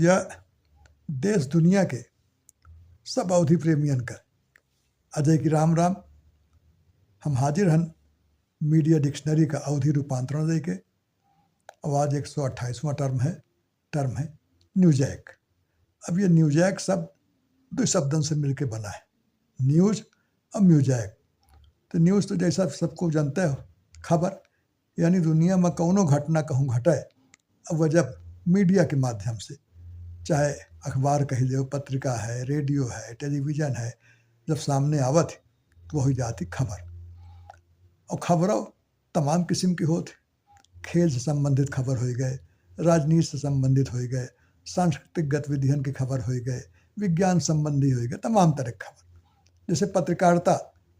यह देश दुनिया के सब अवधि प्रेमियन का अजय की राम राम। हम हाजिर हन मीडिया डिक्शनरी का अवधि रूपांतरण दे के। अब आज 128वां टर्म है न्यूजैक। अब ये न्यूजैक शब्द दो शब्दों से मिलकर बना है, न्यूज और म्यूजैक। तो न्यूज़ तो जैसा सबको जानते हो, खबर, यानी दुनिया में कौनो घटना कहूँ घटे, अब वह जब मीडिया के माध्यम से, चाहे अखबार कही लो, पत्रिका है, रेडियो है, टेलीविज़न है, जब सामने आवत तो हो जाती खबर। और खबरों तमाम किस्म की होती, खेल से संबंधित खबर हो गए, राजनीति से संबंधित हो गए, सांस्कृतिक गतिविधियों की खबर हो गए, विज्ञान संबंधी हो गए, तमाम तरह की खबर। जैसे पत्रकारिता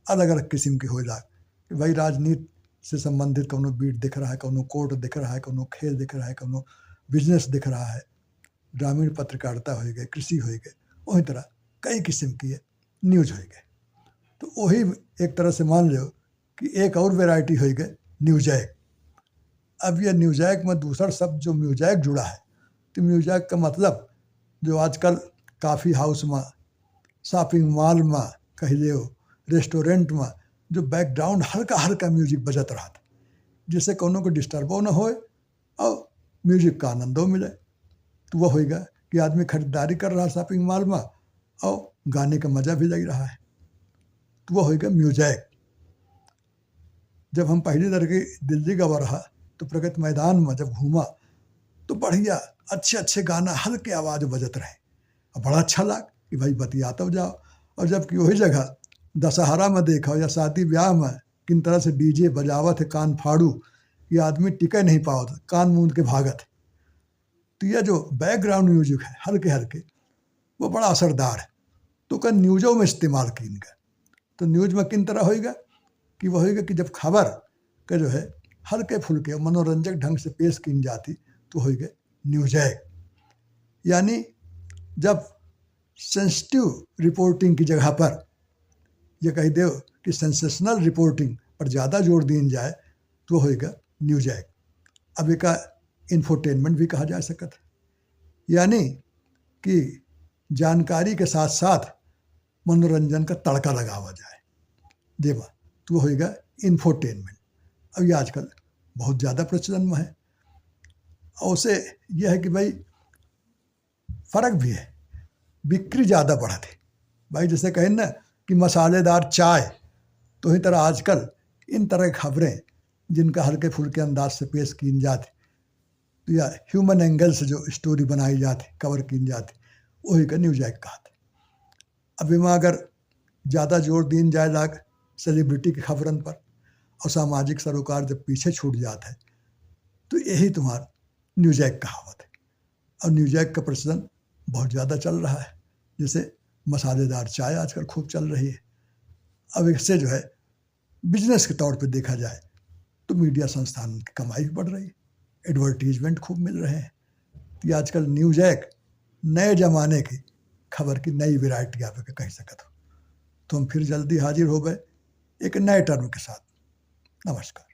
अलग अलग किस्म की हो जाए कि भाई राजनीति से संबंधित कोनो बीट दिख रहा है, कोनो कोर्ट दिख रहा है, कोनो खेल दिख रहा है, कोनो बिजनेस दिख रहा है, ग्रामीण पत्रकारिता हो गए, कृषि हो गए, वही तरह कई किस्म की है न्यूज हो गए। तो वही एक तरह से मान लो कि एक और वेराइटी हो गए न्यूजैक। अब यह न्यूजैक में दूसरा शब्द जो म्यूजैक जुड़ा है, तो म्यूजैक का मतलब जो आजकल काफ़ी हाउस में, शॉपिंग मॉल में कही लो, रेस्टोरेंट में जो बैकग्राउंड हल्का हल्का म्यूजिक बजत रहा था, जिससे कोनो को डिस्टर्बो न हो और म्यूजिक का आनंदो मिले। तो वह होगा कि आदमी खरीदारी कर रहा है शॉपिंग मॉल में और गाने का मज़ा भी लग रहा है, तो वह होगा म्यूजैक। जब हम पहली दरके दिल्ली गवा रहा तो प्रगति मैदान में जब घूमा तो बढ़िया अच्छे गाना हल्के आवाज़ बजत रहे और बड़ा अच्छा लगा कि भाई बतियाता जाओ। और जबकि वही जगह दशहरा में देखा या शादी ब्याह में किन तरह से डीजे बजावत है कान फाड़ू, ये आदमी टिके नहीं पाओ था, कान मूंद के भागत है। तो यह जो बैकग्राउंड म्यूजिक है हल्के हल्के, वो बड़ा असरदार है। तो का न्यूज़ों में इस्तेमाल की इनका। तो न्यूज़ में किन तरह होएगा कि वह होएगा कि जब खबर का जो है हल्के फुल्के मनोरंजक ढंग से पेश की जाती तो होएगा न्यूजैक। यानी जब सेंसिटिव रिपोर्टिंग की जगह पर यह कह दो कि सेंसेशनल रिपोर्टिंग पर ज़्यादा जोर दिया जाए तो होएगा न्यूजैक। अब एक इंफोटेनमेंट भी कहा जा सकता है, यानी कि जानकारी के साथ साथ मनोरंजन का तड़का लगावा जाए देवा, तो होएगा इंफोटेनमेंट। अब ये आजकल बहुत ज़्यादा प्रचलन में है। और उसे यह है कि भाई फ़र्क भी है, बिक्री ज़्यादा बढ़ा थे भाई। जैसे कहें ना कि मसालेदार चाय, तो ही तरह आजकल इन तरह की खबरें जिनका हल्के फुल्के अंदाज से पेश की जाती, तो या ह्यूमन एंगल से जो स्टोरी बनाई जाती, कवर की जाती, वही का न्यूजैक कहा था। अब इमा अगर ज़्यादा जोर दिन जाए लाग सेलिब्रिटी की खबरन पर और सामाजिक सरोकार जब पीछे छूट जाता है, तो यही तुम्हारा न्यूजैक कहावत है। और न्यूजैक का प्रचलन बहुत ज़्यादा चल रहा है। जैसे मसालेदार चाय आजकल खूब चल रही है। अब इससे जो है बिजनेस के तौर पे देखा जाए तो मीडिया संस्थान की कमाई भी बढ़ रही है, एडवर्टीजमेंट खूब मिल रहे हैं। तो आजकल न्यूजैक नए ज़माने की खबर की नई वैरायटी आप कह सकते हो। तो हम फिर जल्दी हाजिर हो गए एक नए टर्म के साथ। नमस्कार।